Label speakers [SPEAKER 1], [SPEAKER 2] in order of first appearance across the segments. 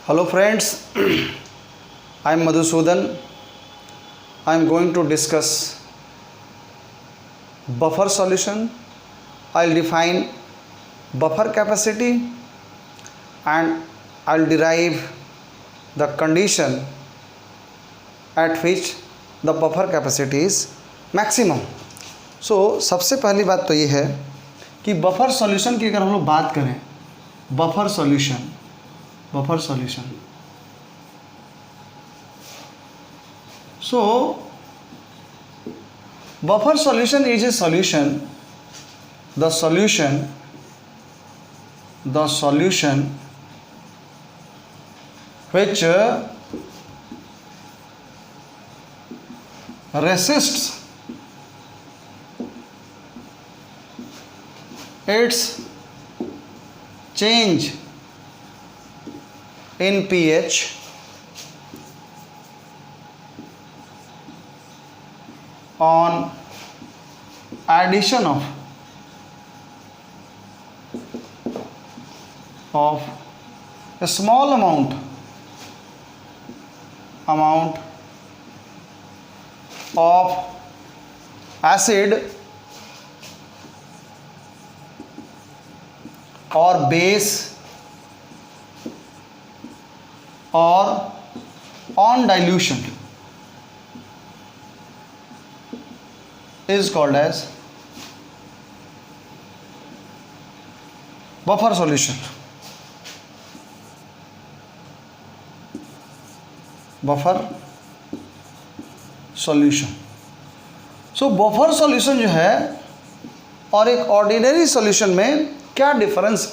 [SPEAKER 1] Hello friends, I am Madhusudan. I am going to discuss buffer solution. I will define buffer capacity and I will derive the condition at which the buffer capacity is maximum. So सबसे पहली बात तो ये है कि buffer solution की अगर हम लोग बात करें, buffer solution so buffer solution is a solution, the solution which resists its change in pH on addition of a small amount of acid or base or on dilution is called as buffer solution. Buffer solution. So buffer solution जो है और एक ordinary solution में क्या difference?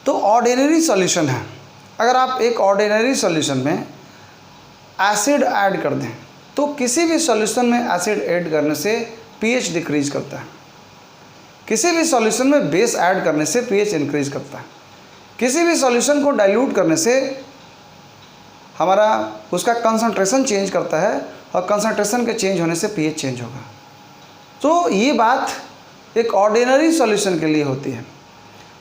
[SPEAKER 1] तो ordinary solution है, अगर आप एक ऑर्डिनरी सॉल्यूशन में एसिड ऐड कर दें तो किसी भी सॉल्यूशन में एसिड ऐड करने से पीएच डिक्रीज करता है. किसी भी सॉल्यूशन में बेस ऐड करने से पीएच इंक्रीज करता है. किसी भी सॉल्यूशन को डाइल्यूट करने से हमारा उसका कंसंट्रेशन चेंज करता है और कंसंट्रेशन के चेंज होने से पीएच चेंज होगा. तो ये बात एक ऑर्डिनरी सॉल्यूशन के लिए होती है.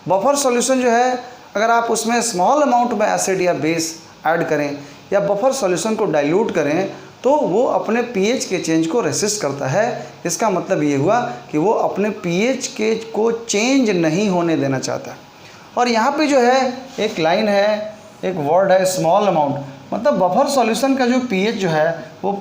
[SPEAKER 1] बफर सॉल्यूशन जो है, अगर आप उसमें स्मॉल अमाउंट में एसिड या बेस ऐड करें या बफर सॉल्यूशन को डाइल्यूट करें तो वो अपने पीएच के चेंज को रेसिस्ट करता है. इसका मतलब ये हुआ कि वो अपने पीएच के को चेंज नहीं होने देना चाहता है. और यहाँ पे जो है एक लाइन है, एक वर्ड है स्मॉल अमाउंट, मतलब बफर सॉल्यूशन का जो पीएच जो है वो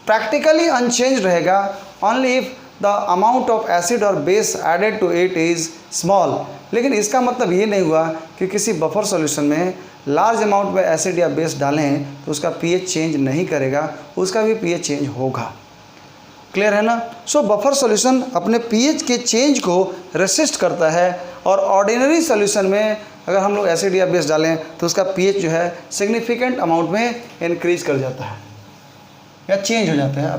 [SPEAKER 1] प्रैक्टिकली अनचेंज रहेगा only if the amount of acid और base added to it is small. लेकिन इसका मतलब ये नहीं हुआ कि किसी बफर सॉल्यूशन में लार्ज अमाउंट में एसिड या बेस डालें तो उसका पीएच चेंज नहीं करेगा, उसका भी पीएच चेंज होगा. क्लियर है ना? सो बफर सॉल्यूशन अपने पीएच के चेंज को रेसिस्ट करता है और ऑर्डिनरी सॉल्यूशन में अगर हम लोग एसिड या बेस डालें तो उसका पीएच जो है सिग्निफिकेंट अमाउंट में इंक्रीज कर जाता है या चेंज हो जाता है.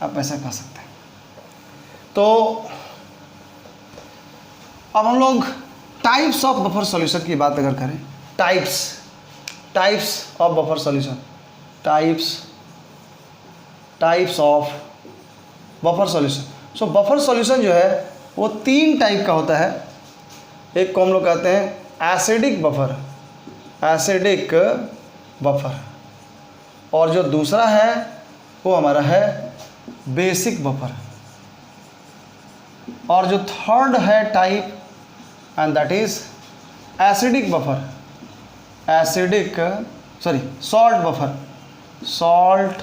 [SPEAKER 1] आप ऐसा कह सकते हैं. तो अब हम लोग टाइप्स ऑफ बफर सॉल्यूशन की बात अगर करें, types of buffer solution, types of buffer solution. So buffer solution जो है वो 3 टाइप का होता है. एक को हम लोग कहते हैं एसिडिक बफर, और जो दूसरा है वो हमारा है बेसिक बफर, और जो थर्ड है type and that is salt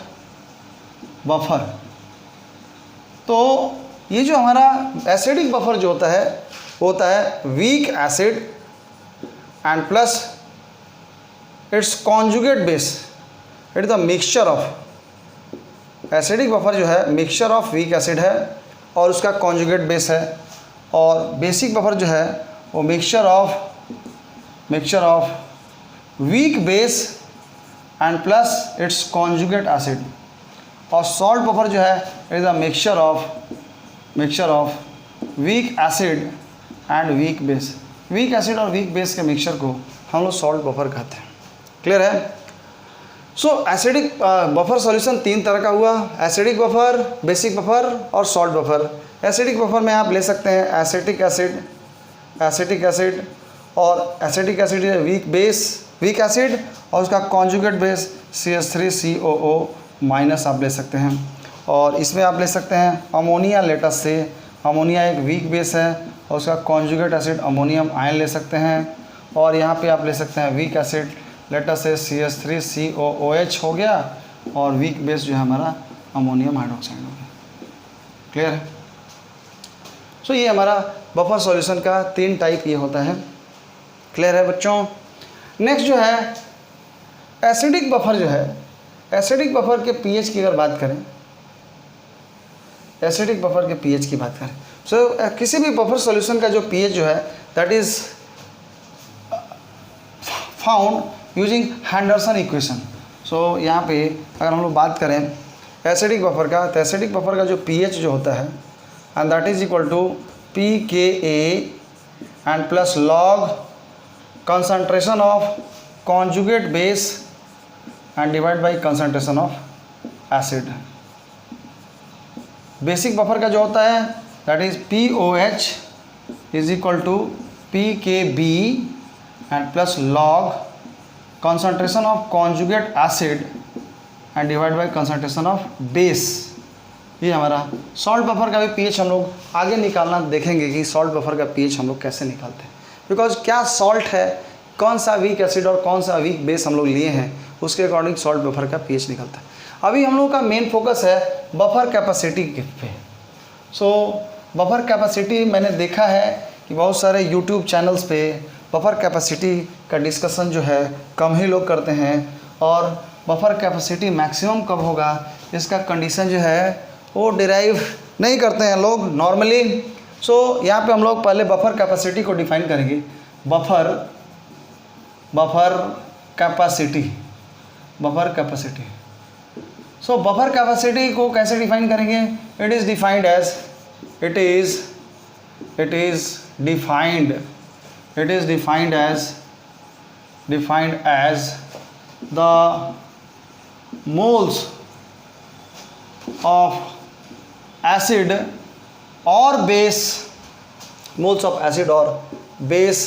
[SPEAKER 1] buffer. तो ये जो हमारा एसिडिक बफर जो होता है weak acid and plus it's conjugate base. It is the mixture of acidic buffer जो है मिक्सचर ऑफ वीक एसिड है और उसका कॉन्जुगेट बेस है, और बेसिक बफर जो है वो mixture of weak base and plus it's conjugate acid. और सॉल्ट बफर जो है it is a mixture of weak acid and weak base. Weak acid और वीक बेस के मिक्सचर को हम लोग सॉल्ट बफर कहते हैं. क्लियर है? सो एसिडिक बफर सॉल्यूशन 3 तरह का हुआ, एसिडिक बफर, बेसिक बफर और सॉल्ट बफर. एसिडिक बफर में आप ले सकते हैं एसिटिक एसिड और एसिटिक एसिड है वीक बेस, वीक एसिड, और उसका कॉन्जुगेट बेस CH3COO माइनस आप ले सकते हैं। और इसमें आप ले सकते हैं अमोनिया लेटस से, अमोनिया एक वीक बेस है और उसका कॉन्जुगेट एसिड अमोनियम आयन ले सकते हैं। और यहाँ पे आप ले सकते हैं weak acid let's say CH3COOH हो गया और वीक बेस जो है हमारा अमोनियम हाइड्रोक्साइड हो गया। क्लियर है? सो ये हमारा बफर सॉल्यूशन का 3 टाइप ये होता है। क्लियर है बच्चों? नेक्स्ट जो है एसिडिक बफर जो है, एसिडिक बफर के पीएच की अगर बात करें, एसिडिक बफर के पीएच की बात करें, सो किसी भी बफर सॉल्यूशन का जो पीएच जो है that is found using Henderson equation. So यहाँ पे अगर हम लोग बात करें एसिडिक बफर का, तो एसिडिक बफर का जो पीएच जो होता है and that is equal to pKa and plus log concentration of conjugate base and divide by concentration of acid. Basic buffer का जो होता है that is POH is equal to pKb and plus log concentration of conjugate acid and divide by concentration of base. ये हमारा salt buffer का भी pH हम लोग आगे निकालना देखेंगे कि सॉल्ट बफर का पीएच हम लोग कैसे निकालते हैं, बिकॉज क्या सॉल्ट है, कौन सा वीक एसिड और कौन सा वीक बेस हम लोग लिए हैं, उसके अकॉर्डिंग सॉल्ट बफर का पीएच निकलता है। अभी हम लोग का मेन फोकस है बफर कैपेसिटी पे। सो बफर कैपेसिटी मैंने देखा है कि बहुत सारे यूट्यूब चैनल्स पे बफर कैपेसिटी का डिस्कशन जो है कम ही लोग करते हैं, और बफर कैपेसिटी मैक्सिमम कब होगा इसका कंडीशन जो है वो डिराइव नहीं करते हैं लोग नॉर्मली। सो यहाँ पे हम लोग पहले बफर कैपेसिटी को डिफाइन करेंगे। Buffer capacity, buffer capacity. So buffer capacity को कैसे डिफाइन करेंगे? It is defined as the moles of acid or base, moles of acid or base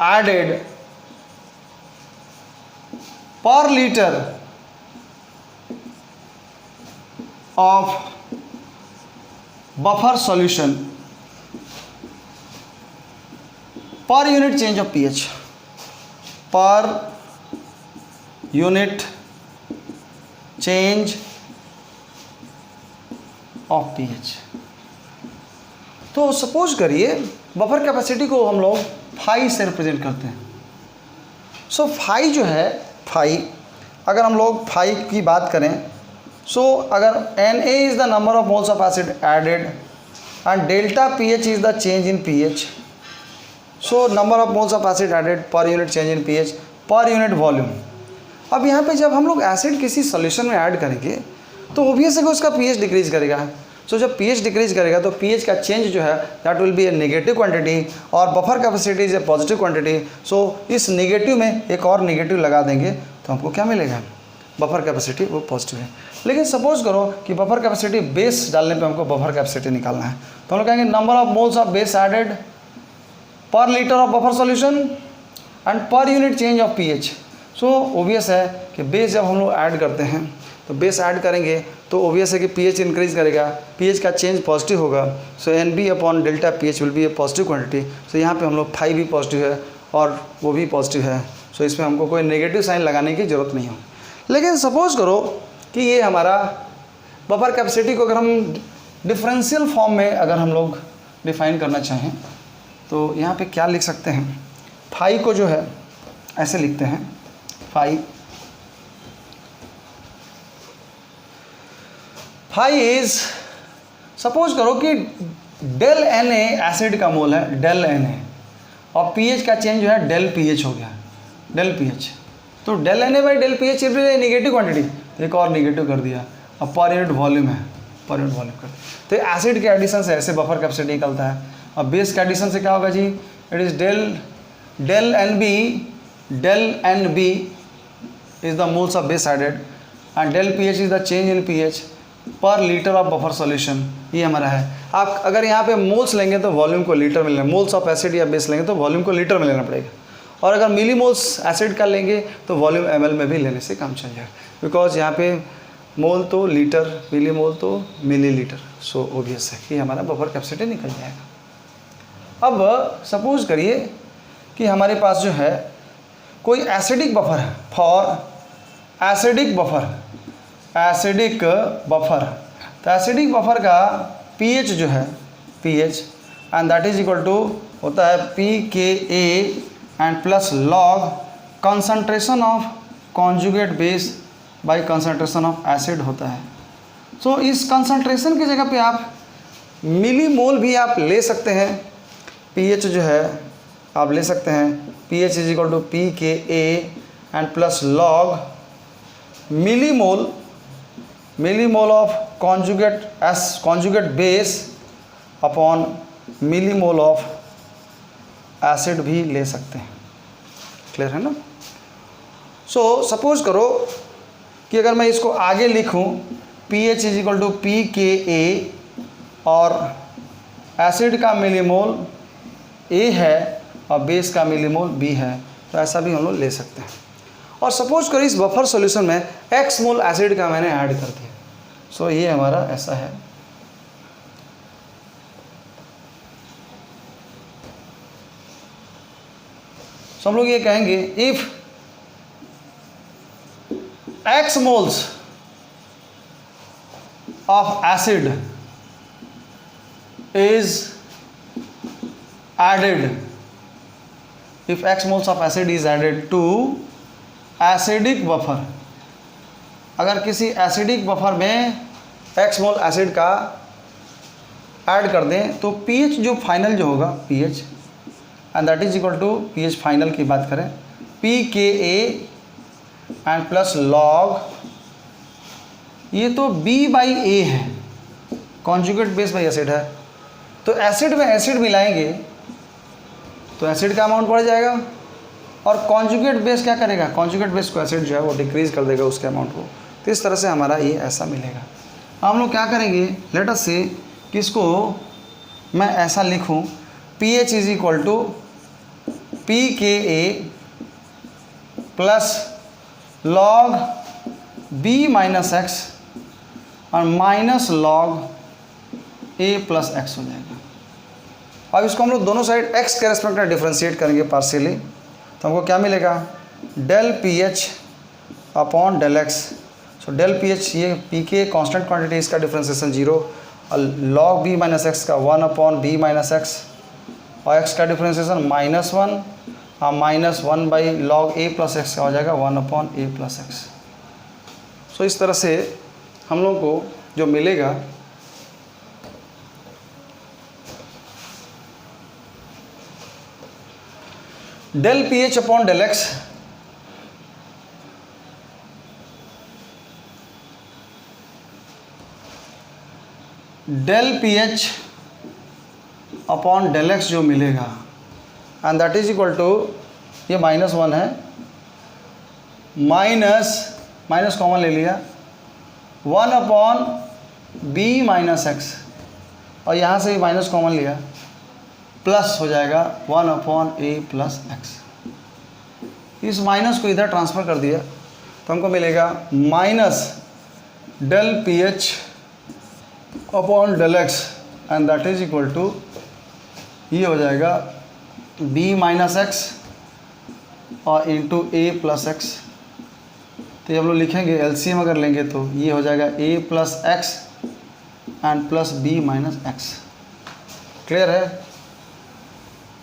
[SPEAKER 1] added per liter of buffer solution per unit change of pH, per unit change of pH. तो suppose करिए buffer capacity को हम लोग phi से represent करते हैं। सो phi जो है, फाई अगर हम लोग फाई की बात करें, सो अगर Na is the number of moles of acid added and delta pH is the change in pH, so number of moles of acid added per unit change in pH per unit volume. अब यहाँ पे जब हम लोग acid किसी solution में add करेंगे तो ऑब्वियस है कि उसका पीएच डिक्रीज करेगा। सो जब पीएच डिक्रीज करेगा तो पीएच का चेंज जो है that will be a negative quantity और buffer capacity is a positive quantity. So इस नेगेटिव में एक और नेगेटिव लगा देंगे तो हमको क्या मिलेगा? बफर कैपेसिटी वो पॉजिटिव है। लेकिन सपोज करो कि बफर कैपेसिटी बेस डालने पे हमको बफर कैपेसिटी निकालना है, तो हम लोग कहेंगे number of moles of base added per litre of buffer solution and per unit change of pH. So obvious है कि बेस जब हम लोग ऐड करते हैं तो बेस ऐड करेंगे तो ओबियस है कि पीएच इंक्रीज करेगा, पीएच का चेंज पॉजिटिव होगा। So NB upon delta pH will be a positive quantity. So यहाँ पे हम लोग फाई भी पॉजिटिव है और वो भी पॉजिटिव है। सो इसमें हमको कोई नेगेटिव साइन लगाने की ज़रूरत नहीं हो। लेकिन सपोज करो कि ये हमारा बफर कैपेसिटी को अगर हम डिफरेंशियल फॉर्म में अगर हम लोग डिफाइन करना चाहें तो यहाँ पे क्या लिख सकते हैं? फाई को जो है ऐसे लिखते हैं, फाई इज, सपोज करो कि डेल Na एसिड का मोल है, डेल Na, और पीएच का चेंज जो है डेल पीएच हो गया, डेल पीएच। तो del Na by del pH negative quantity, एक और नेगेटिव कर दिया। अब पर यूनिट वॉल्यूम है, पर यूनिट वॉल्यूम कर दिया। तो एसिड के एडिशन से ऐसे बफर कैपेसिटी निकलता है। अब बेस के एडिशन से क्या होगा जी? It is del NB is the moles of base added and del pH is the change in pH per litre of buffer solution, ये हमारा है। आप अगर यहाँ पे मोल्स लेंगे तो वॉल्यूम को लीटर में लेना, मोल्स ऑफ एसिड या बेस लेंगे तो वॉल्यूम को लीटर में लेना पड़ेगा, और अगर मिली मोल्स एसिड का लेंगे तो वॉल्यूम ml में भी लेने से काम चल जाएगा, बिकॉज यहाँ पे मोल तो लीटर, मिली मोल तो मिली लीटर, सो ओबियस है कि हमारा बफर कैपेसिटी निकल जाएगा। अब सपोज करिए कि हमारे पास जो है कोई एसिडिक बफर है, for acidic buffer, acidic buffer, तो एसिडिक बफर का pH जो है, pH and that is equal to होता है pKa and plus log concentration of conjugate base by concentration of acid होता है। सो इस कंसंट्रेशन की जगह पे आप मिली मोल भी आप ले सकते हैं, pH जो है आप ले सकते हैं pH is equal to pKa and plus log millimole of conjugate base upon millimole of acid भी ले सकते हैं। क्लियर है ना? सो सपोज करो कि अगर मैं इसको आगे लिखूं pH is equal to pKa और एसिड का मिलीमोल A है और बेस का मिलीमोल B है, तो ऐसा भी हम लोग ले सकते हैं। और सपोज करो इस बफर सॉल्यूशन में x मोल एसिड का मैंने ऐड कर दिया, सो ये हमारा ऐसा है। सो हम लोग ये कहेंगे if x moles of acid is added, if x moles of acid is added to acidic buffer, अगर किसी एसिडिक बफर में x मोल एसिड का ऐड कर दें तो pH जो फाइनल जो होगा pH and that is equal to pH final की बात करें pKa एंड प्लस लॉग, ये तो B/A है, कॉन्जुगेट बेस बाई एसिड है, तो एसिड में एसिड मिलाएंगे तो एसिड का अमाउंट बढ़ जाएगा, और कॉन्जुगेट बेस क्या करेगा, कॉन्जुगेट बेस को एसिड जो है वो डिक्रीज़ कर देगा उसके अमाउंट को, तो इस तरह से हमारा ये ऐसा मिलेगा। हम लोग क्या करेंगे, लेट अस से कि इसको मैं ऐसा लिखूं pH is equal to pKa plus log B minus x और minus log A plus x हो जाएगा। अब इसको हम लोग दोनों साइड x के रेस्पेक्ट में डिफ्रेंशिएट करेंगे पार्शियली, तो हमको क्या मिलेगा, del pH upon del x. So del pH ये pK कांस्टेंट क्वांटिटी, इसका डिफ्रेंशिएशन 0, और लॉग B माइनस एक्स का 1 अपॉन B माइनस एक्स, और x का डिफ्रेंशिएशन -1 और -1 by log A plus x का हो जाएगा 1 अपॉन A प्लस एक्स। सो इस तरह से हम लोग को जो मिलेगा del pH upon del x del pH upon del x जो मिलेगा and that is equal to, ये -1 है, माइनस कॉमन ले लिया 1 अपॉन B माइनस एक्स, और यहाँ से भी माइनस कॉमन लिया, प्लस हो जाएगा 1 अपॉन A प्लस एक्स। इस माइनस को इधर ट्रांसफ़र कर दिया तो हमको मिलेगा minus del pH upon del x and that is equal to, ये हो जाएगा B माइनस एक्स और इंटू A प्लस एक्स। तो ये हम लोग लिखेंगे एलसीएम अगर लेंगे तो ये हो जाएगा A plus x and plus B minus x. Clear है?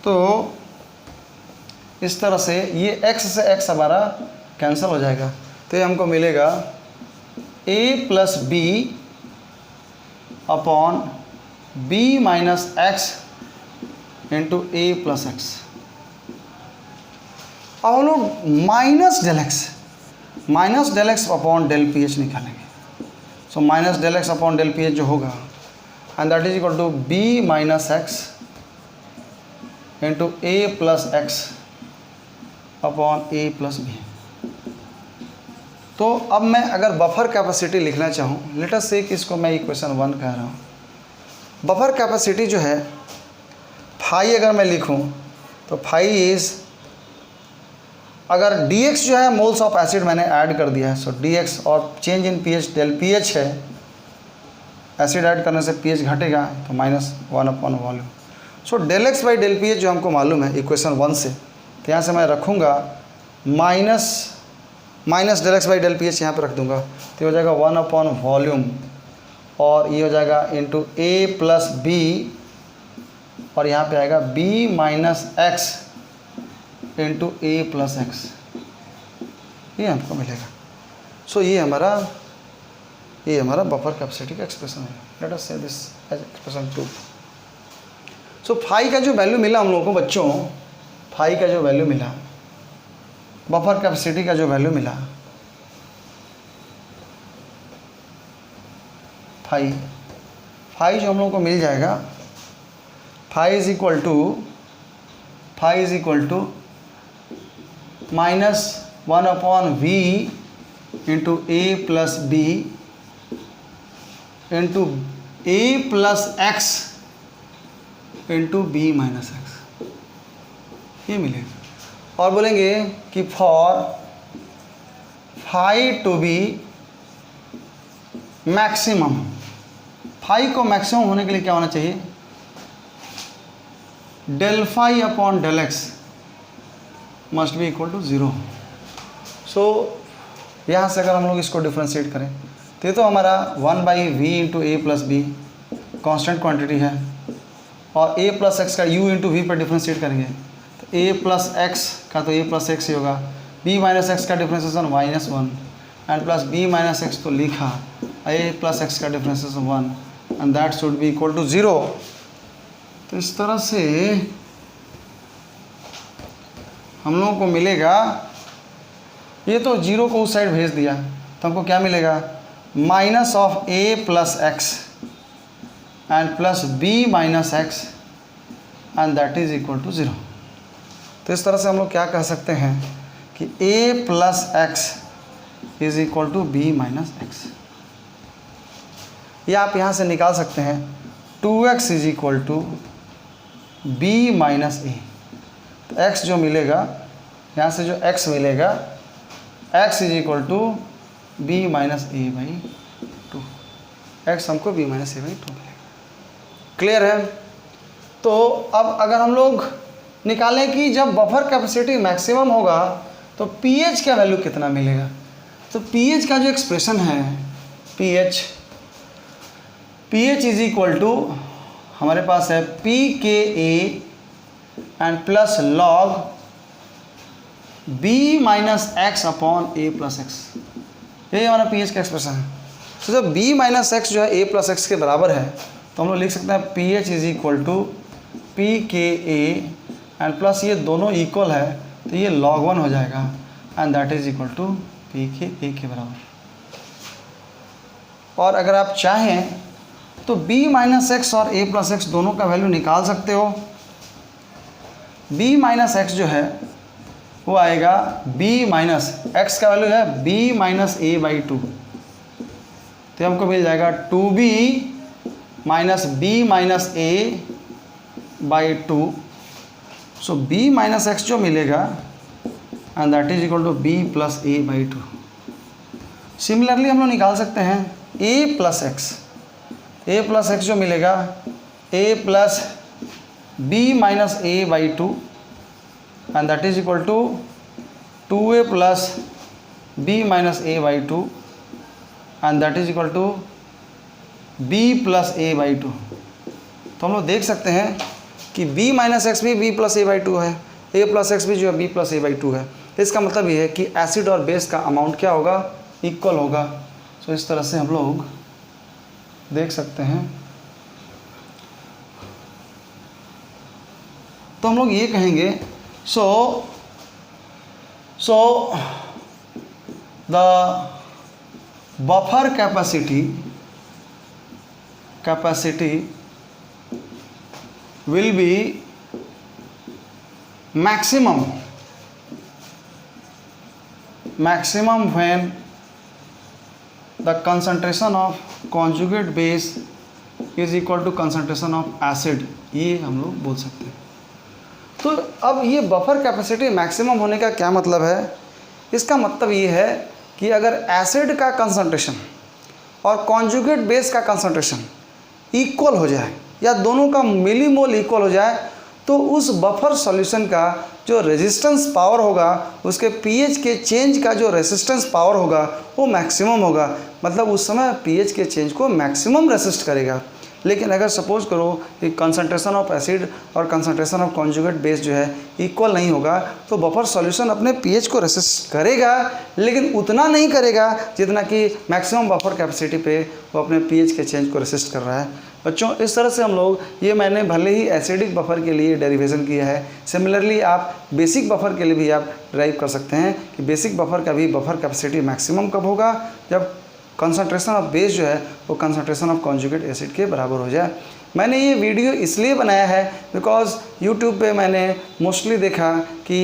[SPEAKER 1] तो इस तरह से ये x से x हमारा कैंसिल हो जाएगा, तो ये हमको मिलेगा A plus B upon B minus x into A plus x. अब हम लोग minus del x upon del pH निकालेंगे। So minus del x upon del pH जो होगा and that is equal to B minus x into A plus x upon A plus B। तो अब मैं अगर बफर कैपेसिटी लिखना चाहूँ, late us से कि इसको मैं इक्वेशन 1 कह रहा हूँ। बफर कैपेसिटी जो है फाई अगर मैं लिखूँ तो फाई इज़, अगर dx जो है मोल्स ऑफ एसिड मैंने ऐड कर दिया है, सो dx और change in pH del pH है, एसिड ऐड करने से pH घटेगा तो -1 अपॉन volume. So del x by del pH जो हमको मालूम है इक्वेशन 1 से, तो यहाँ से मैं रखूँगा minus del x by del pH यहाँ पे रख दूँगा, तो हो जाएगा 1 अपॉन वॉल्यूम, और ये हो जाएगा इंटू a प्लस बी, और यहाँ पे आएगा b minus x into a plus x, ये हमको मिलेगा। सो ये हमारा बफर कैपेसिटी का एक्सप्रेशन है। Let us say this as expression 2। So phi का जो वैल्यू मिला हम लोगों को बच्चों, फाई का जो वैल्यू मिला, बफर कैपेसिटी का जो वैल्यू मिला, फाई जो हम लोगों को मिल जाएगा, phi is equal to -1 upon v into a plus b into a plus x into b minus x, ये मिलेगा। और बोलेंगे कि for phi to be maximum, phi को मैक्सिमम होने के लिए क्या होना चाहिए, del phi upon del x must be equal to 0। So यहाँ से अगर हम लोग इसको डिफ्रेंशिएट करें तो ये तो हमारा 1 by v into a plus b constant quantity है, और a प्लस एक्स का u इंटू वी पर डिफ्रेंशिएट करेंगे तो a प्लस एक्स का तो a प्लस एक्स ही होगा, b माइनस एक्स का differentiation -1 and plus b minus x तो लिखा, a प्लस एक्स का differentiation 1 and that should be equal to 0। तो इस तरह से हम लोगों को मिलेगा, ये तो 0 को उस साइड भेज दिया तो हमको क्या मिलेगा, minus of a plus x and plus b minus x and that is equal to 0। तो इस तरह से हम लोग क्या कह सकते हैं कि a plus x is equal to b minus x. ये आप यहाँ से निकाल सकते हैं 2x is equal to b minus a. तो x जो मिलेगा यहाँ से, जो x मिलेगा, x is equal to b minus a by 2, x हमको b माइनस ए बाई 2 मिलेगा। क्लियर है? तो अब अगर हम लोग निकालें कि जब बफर कैपेसिटी मैक्सिमम होगा तो pH का वैल्यू कितना मिलेगा, तो pH का जो एक्सप्रेशन है, pH इज इक्वल टू हमारे पास है pKa and plus log b minus x upon a plus x, यही हमारा pH का एक्सप्रेशन है। तो जब b माइनस एक्स जो है a प्लस एक्स के बराबर है तो हम लोग लिख सकते हैं pH is equal to pKa and plus ये दोनों इक्वल है तो ये log 1 हो जाएगा and that is equal to pKa के बराबर। और अगर आप चाहें तो b माइनस एक्स और a प्लस एक्स दोनों का वैल्यू निकाल सकते हो। b माइनस एक्स जो है वो आएगा b माइनस एक्स का वैल्यू है b माइनस ए बाई 2, तो हमको मिल जाएगा 2b minus b minus a by 2। So b minus x जो मिलेगा and that is equal to b plus a by 2। Similarly हम लोग निकाल सकते हैं a प्लस एक्स जो मिलेगा a plus b minus a by 2 and that is equal to 2a plus b minus a by 2 and that is equal to b plus a by 2। तो हम लोग देख सकते हैं कि b माइनस एक्स भी b प्लस ए बाई 2 है, a plus x भी जो है b प्लस ए बाई 2 है। इसका मतलब ये है कि एसिड और बेस का अमाउंट क्या होगा, इक्वल होगा। सो इस तरह से हम लोग देख सकते हैं। तो हम लोग ये कहेंगे, so the buffer capacity will be maximum when the concentration of conjugate base is equal to concentration of acid, ये हम लोग बोल सकते हैं। तो अब ये बफर कैपेसिटी मैक्सिमम होने का क्या मतलब है? इसका मतलब ये है कि अगर एसिड का कंसंट्रेशन और कॉन्जुगेट बेस का कंसंट्रेशन इक्वल हो जाए या दोनों का मिलीमोल इक्वल हो जाए, तो उस बफर सॉल्यूशन का जो रेजिस्टेंस पावर होगा, उसके पीएच के चेंज का जो रेजिस्टेंस पावर होगा वो मैक्सिमम होगा। मतलब उस समय पीएच के चेंज को मैक्सिमम रेसिस्ट करेगा। लेकिन अगर सपोज करो कि कंसंट्रेशन ऑफ एसिड और कंसंट्रेशन ऑफ कॉन्जुगेट बेस जो है इक्वल नहीं होगा, तो बफर सॉल्यूशन अपने पीएच को रेसिस्ट करेगा, लेकिन उतना नहीं करेगा जितना कि मैक्सिमम बफर कैपेसिटी पे वो अपने पीएच के चेंज को रेसिस्ट कर रहा है। बच्चों, इस तरह से हम लोग, ये मैंने भले ही एसिडिक बफर के लिए डेरिवेशन किया है, सिमिलरली आप बेसिक बफर के लिए भी आप ड्राइव कर सकते हैं कि बेसिक बफर का भी बफर कैपेसिटी मैक्सिमम कब होगा, जब कंसंट्रेशन ऑफ बेस जो है वो कंसंट्रेशन ऑफ कॉन्जुगेट एसिड के बराबर हो जाए। मैंने ये वीडियो इसलिए बनाया है बिकॉज यूट्यूब पे मैंने मोस्टली देखा कि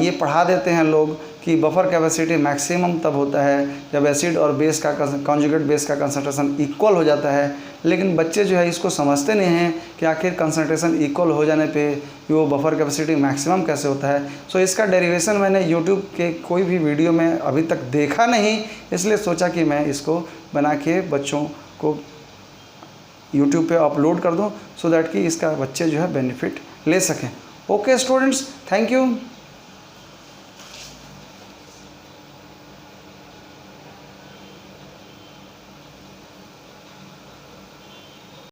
[SPEAKER 1] ये पढ़ा देते हैं लोग कि बफर कैपेसिटी मैक्सिमम तब होता है जब एसिड और बेस का कॉन्जुगेट बेस का कंसंट्रेशन इक्वल हो जाता है। लेकिन बच्चे जो है इसको समझते नहीं हैं कि आखिर कंसंट्रेशन इक्वल हो जाने पे वो बफर कैपेसिटी मैक्सिमम कैसे होता है। सो इसका डेरिवेशन मैंने यूट्यूब के कोई भी वीडियो में अभी तक देखा नहीं, इसलिए सोचा कि मैं इसको बना के बच्चों को यूट्यूब पे अपलोड कर दूं, सो दैट कि इसका बच्चे जो है बेनिफिट ले सकें। Okay students, thank you.